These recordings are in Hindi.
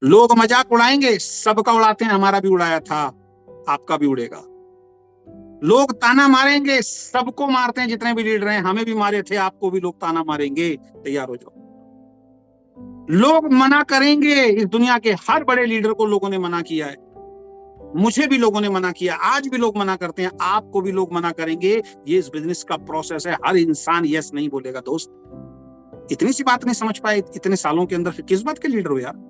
लोग मजाक उड़ाएंगे, सबका उड़ाते हैं, हमारा भी उड़ाया था, आपका भी उड़ेगा। लोग ताना मारेंगे, सबको मारते हैं, जितने भी लीडर हैं, हमें भी मारे थे, आपको भी लोग ताना मारेंगे, तैयार हो जाओ। लोग मना करेंगे, इस दुनिया के हर बड़े लीडर को लोगों ने मना किया है, मुझे भी लोगों ने मना किया, आज भी लोग मना करते हैं, आपको भी लोग मना करेंगे। ये इस बिजनेस का प्रोसेस है, हर इंसान यस नहीं बोलेगा दोस्त। इतनी सी बात नहीं समझ पाए इतने सालों के अंदर, फिर किस बात के लीडर हो यार।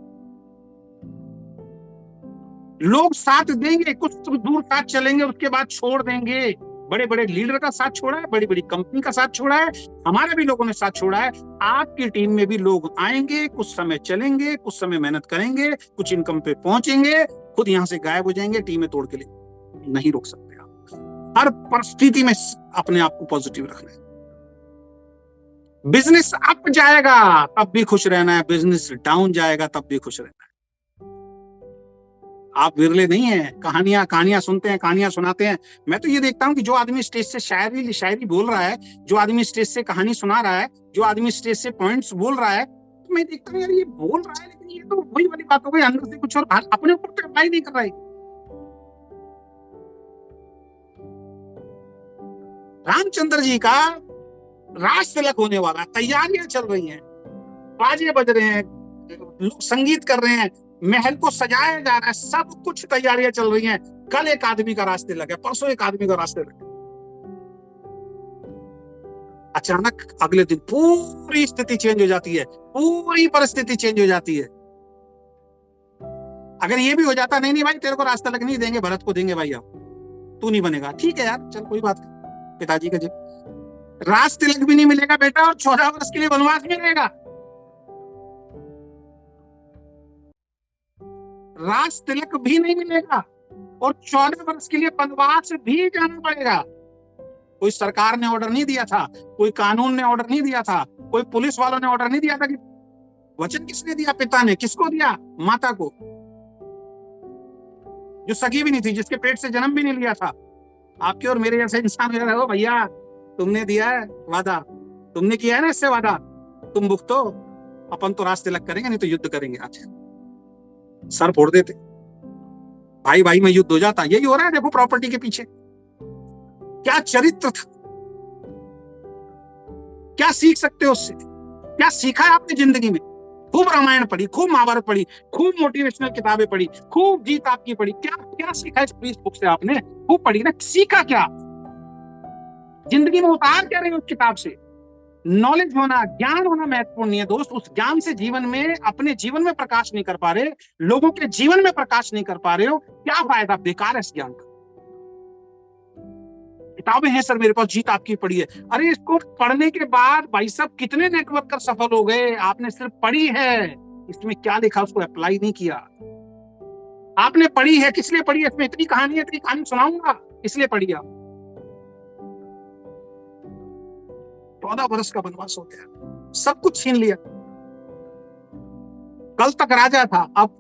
लोग साथ देंगे, कुछ दूर साथ चलेंगे, उसके बाद छोड़ देंगे। बड़े बड़े लीडर का साथ छोड़ा है, बड़ी बड़ी कंपनी का साथ छोड़ा है, हमारे भी लोगों ने साथ छोड़ा है। आपकी टीम में भी लोग आएंगे, कुछ समय चलेंगे, कुछ समय मेहनत करेंगे, कुछ इनकम पे पहुंचेंगे, खुद यहां से गायब हो जाएंगे, टीमें तोड़ के लिए नहीं रोक सकते आप। हर परिस्थिति में अपने आप को पॉजिटिव रखना है। बिजनेस अप जाएगा तब भी खुश रहना है, बिजनेस डाउन जाएगा तब भी खुश रहना है। आप विरले नहीं है, कहानियां सुनते हैं, कहानियां सुनाते हैं। मैं तो ये देखता हूँ कि जो आदमी स्टेज से शायरी बोल रहा है, जो आदमी स्टेज से कहानी सुना रहा है, जो आदमी स्टेज से पॉइंट्स बोल रहा है, तो मैं देखता हूँ यार ये बोल रहा है, लेकिन ये तो वही वाली बात हो गई, अंदर से कुछ और अपने ऊपर तो अप्लाई नहीं कर रहा है। रामचंद्र जी का राज तिलक होने वाला, तैयारियां चल रही हैं, बाजे बज रहे हैं, लोग संगीत कर रहे हैं, महल को सजाया जा रहा है, सब कुछ तैयारियां चल रही हैं। कल एक आदमी का रास्ते लगे, परसों एक आदमी का रास्ते लगे, अचानक अगले दिन पूरी स्थिति चेंज हो जाती है, पूरी परिस्थिति चेंज हो जाती है। अगर ये भी हो जाता, नहीं नहीं भाई तेरे को रास्ता लग नहीं देंगे, भरत को देंगे भाई, आप तू नहीं बनेगा, ठीक है यार चल कोई बात नहीं, पिताजी का जब राज तिलक भी नहीं मिलेगा बेटा, और 14 वर्ष के लिए वनवास मिलेगा। राज तिलक भी नहीं मिलेगा और 14 वर्ष के लिए वनवास भी जाना पड़ेगा। कोई सरकार ने ऑर्डर नहीं दिया था, कोई कानून ने ऑर्डर नहीं दिया था, कोई पुलिस वालों ने ऑर्डर नहीं दिया था कि वचन किसने दिया? पिता ने। किसको दिया? माता को, जो सगी भी नहीं थी, जिसके पेट से जन्म भी नहीं लिया था। आपके और मेरे जैसे इंसान हो भैया, तुमने दिया है वादा, तुमने किया है ना इससे वादा, तुम भुगतो, अपन तो राज तिलक करेंगे, नहीं तो युद्ध करेंगे। आज सर फोड़ देते, भाई भाई में युद्ध हो जाता। यही हो रहा है, देखो प्रॉपर्टी के पीछे क्या चरित्र था, क्या सीख सकते हो उससे, क्या सीखा है आपने जिंदगी में? खूब रामायण पढ़ी, खूब महाभारत पढ़ी, खूब मोटिवेशनल किताबें पढ़ी, खूब गीता आपकी पढ़ी, क्या क्या सीखा इस बुक से? आपने खूब पढ़ी ना, सीखा क्या? जिंदगी में उतार क्या रहे हो उस किताब से? नॉलेज होना, ज्ञान होना महत्वपूर्ण नहीं है दोस्त। उस ज्ञान से जीवन में, अपने जीवन में प्रकाश नहीं कर पा रहे, लोगों के जीवन में प्रकाश नहीं कर पा रहे हो, क्या फायदा? बेकार है इस ज्ञान का। किताबें हैं सर मेरे पास, जीत आपकी पढ़ी है। अरे इसको पढ़ने के बाद भाई साहब कितने नेटवर्कर सफल हो गए, आपने सिर्फ पढ़ी है, इसमें क्या लिखा उसको अप्लाई नहीं किया। आपने पढ़ी है, किस लिए पढ़ी है? इसमें इतनी कहानी है, इतनी कहानी सुनाऊंगा, इसलिए पढ़ी आप। 14 वर्ष का वनवास हो गया, सब कुछ छीन लिया। कल तक राजा था, अब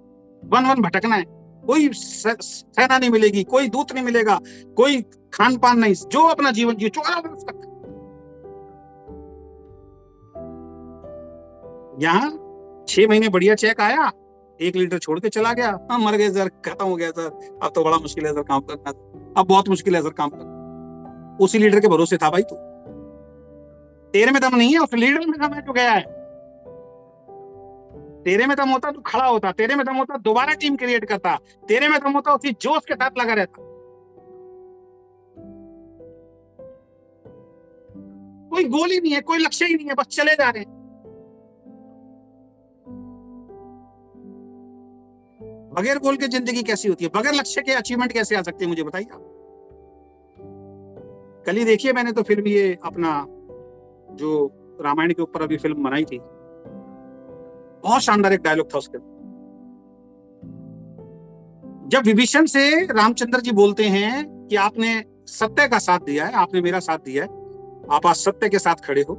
वन वन भटकना है, कोई सेना नहीं मिलेगी, कोई दूत नहीं मिलेगा, कोई खान पान नहीं, जो अपना जीवन जिए 14 वर्ष तक। यहाँ 6 महीने बढ़िया चेक आया, एक लीटर छोड़ के चला गया, हाँ मर गए सर, खत्म हो गया सर, अब तो बड़ा मुश्किल है सर काम करना, अब बहुत मुश्किल है सर काम करना। उसी लीडर के भरोसे था भाई तू, तेरे में दम नहीं है, उस लीडर में दम है जो गया है। तेरे में दम होता तो खड़ा होता, तेरे में दम होता दोबारा टीम क्रिएट करता, तेरे में दम होता उसी जोश के साथ लगा रहता। कोई गोल ही नहीं है, कोई लक्ष्य ही नहीं है, बस चले जा रहे हैं। बगैर गोल के जिंदगी कैसी होती है? बगैर लक्ष्य के अचीवमेंट कैसे आ सकते हैं, मुझे बताइए आप। कल ही देखिए मैंने तो फिल्म, ये अपना जो रामायण के ऊपर अभी फिल्म बनाई थी, बहुत शानदार एक डायलॉग था उसके। जब विभीषण से रामचंद्र जी बोलते हैं कि आपने सत्य का साथ दिया है, आपने मेरा साथ दिया है, आप आज सत्य के साथ खड़े हो,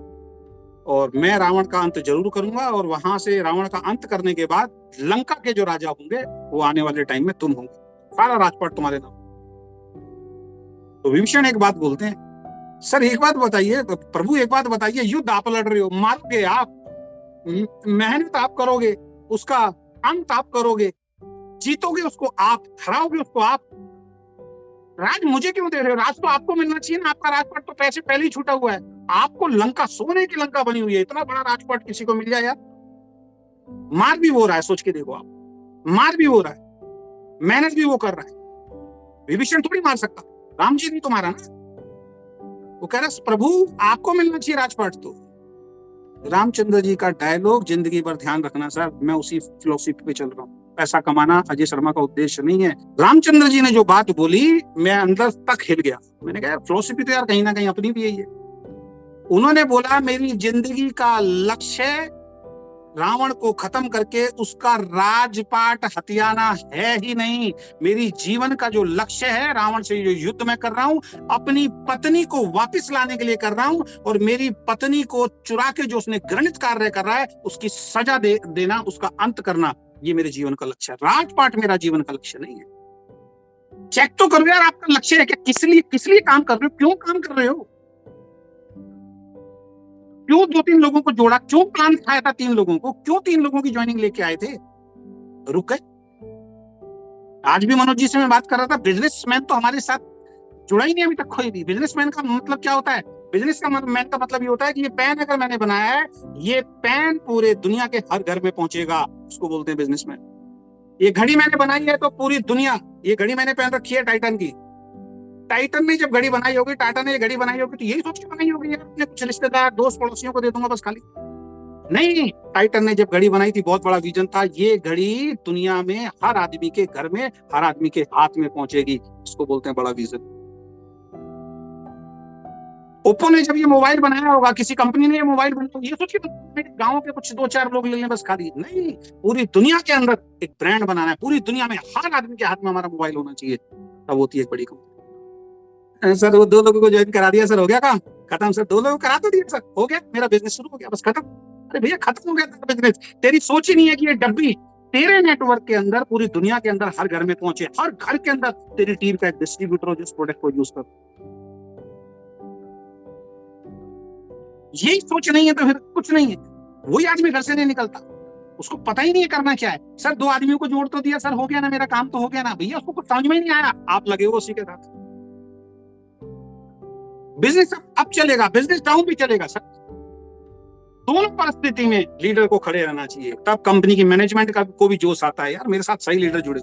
और मैं रावण का अंत जरूर करूंगा, और वहां से रावण का अंत करने के बाद लंका के जो राजा होंगे वो आने वाले टाइम में तुम होंगे, सारा राजपाट तुम्हारे नाम। तो विभीषण एक बात बोलते हैं, सर एक बात बताइए प्रभु, एक बात बताइए, युद्ध आप लड़ रहे हो, मारोगे आप, मेहनत आप करोगे, उसका अंत आप करोगे, जीतोगे उसको आप, हराओगे उसको आप। राज मुझे क्यों दे रहे हो? राज तो आपको मिलना चाहिए ना, आपका राजपाट तो पैसे पहले ही छूटा हुआ है। आपको लंका, सोने की लंका बनी हुई है, इतना बड़ा राजपाट किसी को मिल जाए यार? मार भी हो रहा है, सोच के देखो आप, मार भी हो रहा है, मेहनत भी वो कर रहा है। विभीषण थोड़ी मार सकता, राम जी नहीं तो मारा ना। वो कह रहा प्रभु आपको मिलना चाहिए राजपाट। तो रामचंद्र जी का डायलॉग, जिंदगी भर ध्यान रखना सर, मैं उसी फिलोसफी पे चल रहा हूँ। पैसा कमाना अजय शर्मा का उद्देश्य नहीं है। रामचंद्र जी ने जो बात बोली, मैं अंदर तक हिल गया। मैंने कहा फिलोसफी तो यार कहीं ना कहीं अपनी भी यही है। उन्होंने बोला मेरी जिंदगी का लक्ष्य रावण को खत्म करके उसका राजपाट हथियाना है ही नहीं। मेरी जीवन का जो लक्ष्य है, रावण से जो युद्ध मैं कर रहा हूं, अपनी पत्नी को वापस लाने के लिए कर रहा हूं, और मेरी पत्नी को चुरा के जो उसने घृणित कार्य कर रहा है उसकी सजा देना, उसका अंत करना, ये मेरे जीवन का लक्ष्य है। राजपाट मेरा जीवन का लक्ष्य नहीं है। चेक तो करो यार आपका लक्ष्य है क्या? किस लिए काम कर रहे हो? क्यों काम कर रहे हो? क्यों 2-3 लोगों को जोड़ा? क्यों प्लान दिखाया था 3 लोगों को? क्यों 3 लोगों की ज्वाइनिंग लेके आए थे? रुक गए। आज भी मनोज जी से मैं बात कर रहा था, बिजनेसमैन तो हमारे साथ जुड़ा ही नहीं अभी तक कोई भी। बिजनेसमैन का मतलब क्या होता है? बिजनेस का मैन का मतलब ये होता है कि ये पेन अगर मैंने बनाया है, ये पेन पूरे दुनिया के हर घर में पहुंचेगा, उसको बोलते हैं बिजनेसमैन। ये घड़ी मैंने बनाई है तो पूरी दुनिया, ये घड़ी मैंने पहन रखी है टाइटन की, टाइटन ने जब घड़ी बनाई होगी, टाटा ने घड़ी बनाई होगी, तो यही सोच के बनाई होगी यार अपने कुछ रिश्तेदार दोस्त पड़ोसियों को दे दूंगा बस खाली। नहीं, टाइटन ने जब घड़ी बनाई थी बहुत बड़ा विजन था, ये घड़ी दुनिया में हर आदमी के घर में, हर आदमी के हाथ में पहुंचेगी, इसको बोलते हैं बड़ा विजन। ओप्पो ने जब ये मोबाइल बनाया होगा, किसी कंपनी ने ये मोबाइल बनाया, ये सोच के गांव के कुछ 2-4 लोग ले लें बस खाली। नहीं, पूरी दुनिया के अंदर एक ब्रांड बनाना है, पूरी दुनिया में हर आदमी के हाथ में हमारा मोबाइल होना चाहिए, तब होती है एक बड़ी कंपनी। सर वो 2 लोगों को ज्वाइन करा दिया सर, हो गया काम खत्म सर। 2 लोगों को करा तो दिया सर, हो गया, मेरा बिजनेस शुरू हो गया, बस खत्म। अरे भैया खत्म हो गया तेरा बिजनेस। तेरी सोच ही नहीं है कि ये डब्बी तेरे नेटवर्क के अंदर पूरी दुनिया के अंदर हर घर में पहुंचे, हर घर के अंदर तेरी टीम का एक डिस्ट्रीब्यूटर हो जिस प्रोडक्ट को यूज कर। यही सोच नहीं है तो फिर कुछ नहीं है। वही आदमी घर से नहीं निकलता, उसको पता ही नहीं है करना क्या है। सर 2 आदमियों को जोड़ तो दिया सर, हो गया ना, मेरा काम तो हो गया ना। भैया उसको कुछ समझ में ही नहीं आया, आप लगे हो उसी के साथ। बिजनेस अब चलेगा, बिजनेस डाउन भी चलेगा सर। दोनों परिस्थिति में लीडर को खड़े रहना चाहिए, तब कंपनी की मैनेजमेंट का को भी जोश आता है यार मेरे साथ सही लीडर जुड़े।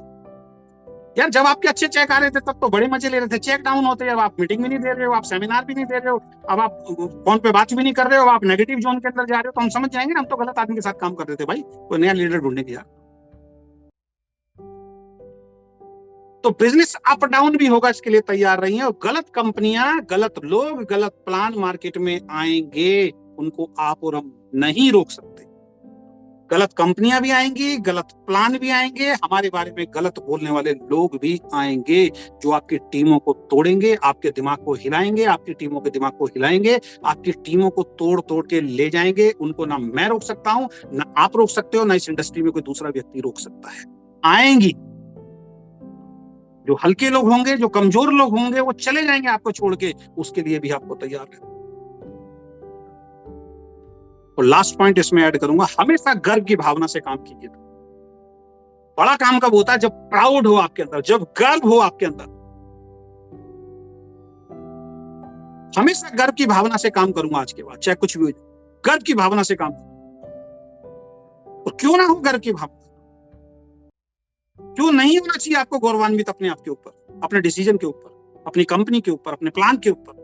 यार जब आपके अच्छे चेक आ रहे थे तब तो बड़े मजे ले रहे थे, चेक डाउन होते हैं, अब आप मीटिंग भी नहीं दे रहे हो, आप सेमिनार भी नहीं दे रहे हो, अब आप फोन पे बात भी नहीं कर रहे हो, आप नेगेटिव जोन के अंदर जा रहे हो, तो हम समझ जाएंगे ना हम तो गलत आदमी के साथ काम कर रहे थे भाई, कोई नया लीडर ढूंढने की यार। तो बिजनेस अप डाउन भी होगा, इसके लिए तैयार रही है। और गलत कंपनियां, गलत लोग, गलत प्लान मार्केट में आएंगे, उनको आप और हम नहीं रोक सकते। गलत कंपनियां भी आएंगी, गलत प्लान भी आएंगे, हमारे बारे में गलत बोलने वाले लोग भी आएंगे, जो आपकी टीमों को तोड़ेंगे, आपके दिमाग को हिलाएंगे, आपकी टीमों के दिमाग को हिलाएंगे, आपकी टीमों को तोड़ तोड़ के ले जाएंगे। उनको ना मैं रोक सकता हूं, ना आप रोक सकते हो, ना इस इंडस्ट्री में कोई दूसरा व्यक्ति रोक सकता है। आएंगी, जो हल्के लोग होंगे, जो कमजोर लोग होंगे, वो चले जाएंगे आपको छोड़ के, उसके लिए भी आपको तैयार है। और लास्ट पॉइंट इसमें ऐड करूंगा, हमेशा गर्व की भावना से काम कीजिए। बड़ा काम कब होता है? जब प्राउड हो आपके अंदर, जब गर्व हो आपके अंदर। हमेशा गर्व की भावना से काम करूंगा आज के बाद, चाहे कुछ भी हो, गर्व की भावना से काम। और क्यों ना हो गर्व की भावना, क्यों नहीं होना चाहिए आपको गौरवान्वित अपने आप के ऊपर, अपने डिसीजन के ऊपर, अपनी कंपनी के ऊपर, अपने प्लान के ऊपर।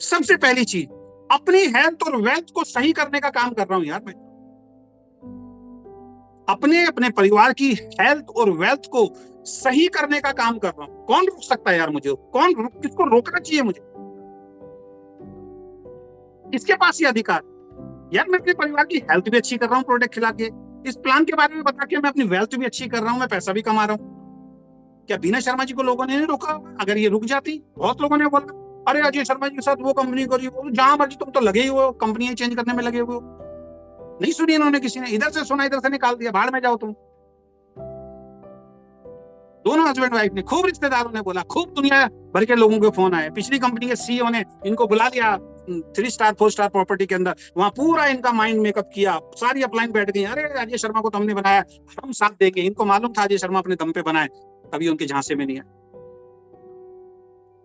सबसे पहली चीज, अपनी हेल्थ और वेल्थ को सही करने का काम कर रहा हूं यार मैं। अपने परिवार की हेल्थ और वेल्थ को सही करने का काम कर रहा हूं। कौन रोक सकता है यार मुझे? किसको रोकना चाहिए मुझे? किसके पास ये अधिकार? यार मैं अपने परिवार की हेल्थ भी अच्छी कर रहा हूँ प्रोडक्ट खिला के, इस प्लान के बारे में बता के मैं अपनी वेल्थ भी अच्छी कर रहा हूँ, मैं पैसा भी कमा रहा हूँ। क्या बीना शर्मा जी को लोगों ने नहीं रोका? अगर ये रुक जाती, बहुत लोगों ने बोला अरे अजय शर्मा जी के साथ वो कंपनी करी, जहां मर्जी तुम तो लगे ही हो, कंपनियां चेंज करने में लगे हुए हो। नहीं सुनी इन्होंने, किसी ने इधर से सुना, इधर से निकाल दिया, बाहर में जाओ तुम। दोनों हस्बैंड वाइफ ने, खूब रिश्तेदारों ने बोला, खूब दुनिया भर के लोगों के फोन आए, पिछली कंपनी के सीईओ ने इनको बुला लिया, 3 स्टार 4 स्टार प्रॉपर्टी के अंदर, वहां पूरा इनका माइंड मेकअप किया, सारी अपलाइन बैठ गई, अरे अजय शर्मा को तो हमने बनाया, हम साथ देंगे। इनको मालूम था अजय शर्मा अपने दम पे बनाए, कभी उनके झांसे में नहीं है।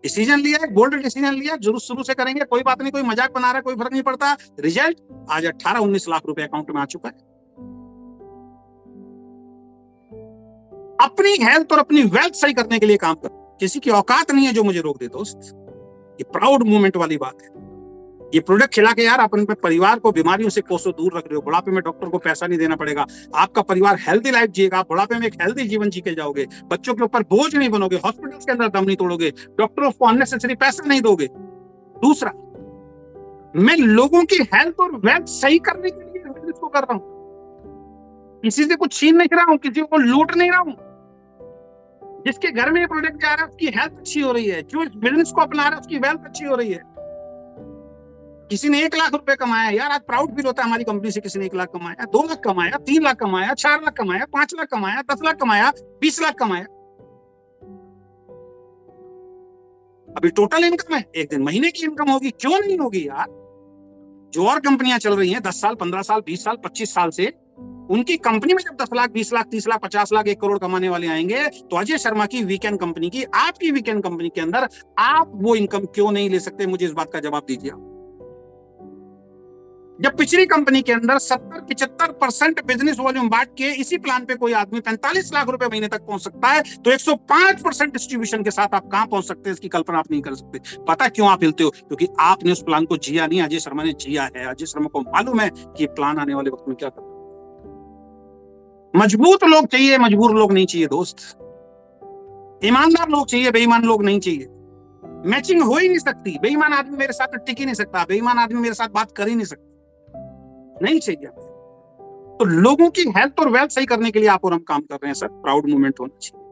डिसीजन लिया, एक बोल्ड डिसीजन लिया, जरूर शुरू से करेंगे, कोई बात नहीं, कोई मजाक बना रहा है, कोई फर्क नहीं पड़ता। रिजल्ट आज 18-19 लाख रुपए अकाउंट में आ चुका है। अपनी हेल्थ और अपनी वेल्थ सही करने के लिए काम कर, किसी की औकात नहीं है जो मुझे रोक दे दोस्त। ये प्राउड मूवमेंट वाली बात है। ये प्रोडक्ट खिला के यार अपने परिवार को बीमारियों से कोसों दूर रख रहे हो। बुढ़ापे में डॉक्टर को पैसा नहीं देना पड़ेगा, आपका परिवार हेल्दी लाइफ जिएगा, आप बुढ़ापे में एक हेल्दी जीवन जी के जाओगे, बच्चों के ऊपर बोझ नहीं बनोगे, हॉस्पिटल के अंदर दम नहीं तोड़ोगे, डॉक्टरों को अननेसेसरी पैसा नहीं दोगे। दूसरा, मैं लोगों की हेल्थ और वेल्थ सही करने के लिए इसको कर रहा हूं, किसी से कुछ छीन नहीं रहा हूं, किसी को लूट नहीं रहा हूं। जिसके घर में ये प्रोडक्ट जा रहा है उसकी हेल्थ अच्छी हो रही है, जो इस बिजनेस को अपना रहा है उसकी वेल्थ अच्छी हो रही है। किसी ने 1 लाख रुपए कमाया, यार आज प्राउड फील होता है हमारी कंपनी से। किसी ने 1 लाख कमाया, 2 लाख कमाया, 3 लाख कमाया, 4 लाख कमाया, 5 लाख कमाया, 10 लाख कमाया, 20 लाख कमाया। अभी टोटल इनकम है, एक दिन महीने की इनकम होगी, क्यों नहीं होगी यार। जो और कंपनियां चल रही हैं 10 साल 15 साल 20 साल 25 साल से, उनकी कंपनी में जब 10 लाख 20 लाख 30 लाख 50 लाख 1 करोड़ कमाने वाले आएंगे, तो अजय शर्मा की वीकेंड कंपनी की, आपकी वीकेंड कंपनी के अंदर आप वो इनकम क्यों नहीं ले सकते? मुझे इस बात का जवाब दीजिए। जब पिछली कंपनी के अंदर 70-75% बिजनेस वॉल्यूम बांट के इसी प्लान पे कोई आदमी 45 लाख रुपए महीने तक पहुंच सकता है, तो 105% डिस्ट्रीब्यूशन के साथ आप कहां पहुंच सकते हैं, इसकी कल्पना आप नहीं कर सकते। पता क्यों आप हिलते हो? क्योंकि आपने उस प्लान को जिया नहीं, अजय शर्मा ने जिया है। अजय शर्मा को मालूम है कि ये प्लान आने वाले वक्त में क्या करना। मजबूत लोग चाहिए, मजबूर लोग नहीं चाहिए दोस्त। ईमानदार लोग चाहिए, बेईमान लोग नहीं चाहिए। मैचिंग हो ही नहीं सकती। बेईमान आदमी मेरे साथ टिक ही नहीं सकता, बेईमान आदमी मेरे साथ बात कर ही नहीं सकता, नहीं चाहिए। तो लोगों की हेल्थ और वेल्थ सही करने के लिए आप और हम काम कर रहे हैं सर। प्राउड मूवमेंट होना चाहिए।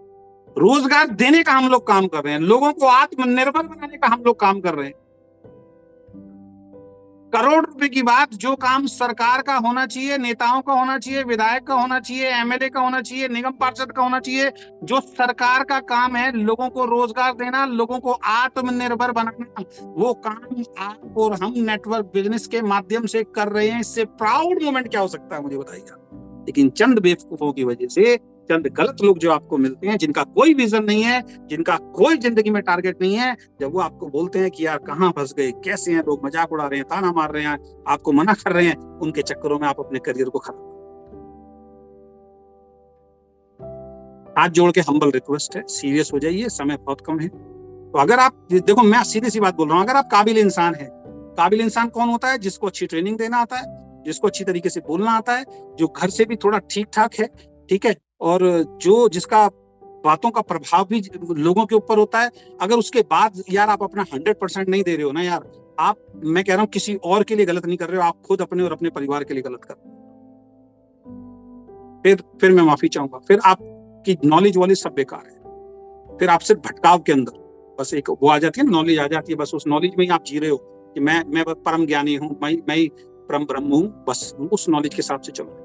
रोजगार देने का हम लोग काम कर रहे हैं, लोगों को आत्मनिर्भर बनाने का हम लोग काम कर रहे हैं। करोड़ रुपए की बात, जो काम सरकार का होना चाहिए, नेताओं का होना चाहिए, विधायक का होना चाहिए, एमएलए का होना चाहिए, निगम पार्षद का होना चाहिए, जो सरकार का काम है लोगों को रोजगार देना, लोगों को आत्मनिर्भर बनाना, वो काम आप और हम नेटवर्क बिजनेस के माध्यम से कर रहे हैं। इससे प्राउड मोमेंट क्या हो सकता है मुझे बताइए। लेकिन चंद बेवकूफों की वजह से, चंद गलत लोग जो आपको मिलते हैं, जिनका कोई विजन नहीं है, जिनका कोई जिंदगी में टारगेट नहीं है, जब वो आपको बोलते हैं कि यार कहाँ फंस गए, कैसे हैं लोग, मजाक उड़ा रहे हैं, ताना मार रहे हैं, आपको मना कर रहे हैं, उनके चक्करों में आप अपने करियर को खत्म। हाथ जोड़ के हम्बल रिक्वेस्ट है, सीरियस हो जाइए, समय बहुत कम है। तो अगर आप देखो, मैं सीधी सी बात बोल रहा हूँ, अगर आप काबिल इंसान है, काबिल इंसान कौन होता है? जिसको अच्छी ट्रेनिंग देना आता है, जिसको अच्छी तरीके से बोलना आता है, जो घर से भी थोड़ा ठीक ठाक है, ठीक है, और जो जिसका बातों का प्रभाव भी लोगों के ऊपर होता है। अगर उसके बाद यार आप अपना 100% नहीं दे रहे हो ना यार, आप, मैं कह रहा हूँ किसी और के लिए गलत नहीं कर रहे हो, आप खुद अपने और अपने परिवार के लिए गलत कर रहे हो। फिर मैं माफी चाहूंगा, फिर आपकी नॉलेज वाली सब बेकार है। फिर आप सिर्फ भटकाव के अंदर बस एक वो आ जाती है, नॉलेज आ जाती है, बस उस नॉलेज में ही आप जी रहे हो कि मैं परम ज्ञानी हूँ, मैं ही परम ब्रह्म हूँ, बस उस नॉलेज के हिसाब से चलो।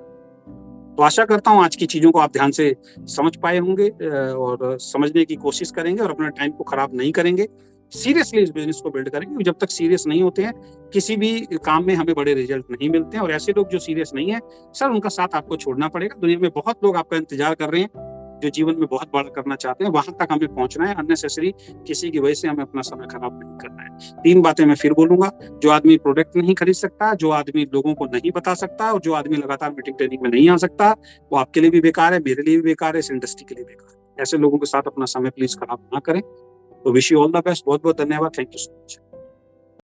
तो आशा करता हूँ आज की चीजों को आप ध्यान से समझ पाए होंगे और समझने की कोशिश करेंगे और अपना टाइम को खराब नहीं करेंगे। सीरियसली इस बिजनेस को बिल्ड करेंगे। जब तक सीरियस नहीं होते हैं किसी भी काम में, हमें बड़े रिजल्ट नहीं मिलते हैं। और ऐसे लोग जो सीरियस नहीं है सर, उनका साथ आपको छोड़ना पड़ेगा। दुनिया में बहुत लोग आपका इंतजार कर रहे हैं जो जीवन में बहुत बड़ा करना चाहते हैं, वहां तक हमें पहुंचना है। अननेसेसरी किसी की वजह से हमें अपना समय खराब नहीं करना है। 3 बातें मैं फिर बोलूंगा। जो आदमी प्रोडक्ट नहीं खरीद सकता, जो आदमी लोगों को नहीं बता सकता, और जो आदमी लगातार मीटिंग ट्रेनिंग में नहीं आ सकता, वो आपके लिए भी बेकार है, मेरे लिए भी बेकार है, इस इंडस्ट्री के लिए बेकार है। ऐसे लोगों के साथ अपना समय प्लीज खराब ना करें। तो wish you all the best. बहुत बहुत धन्यवाद। Thank you so much.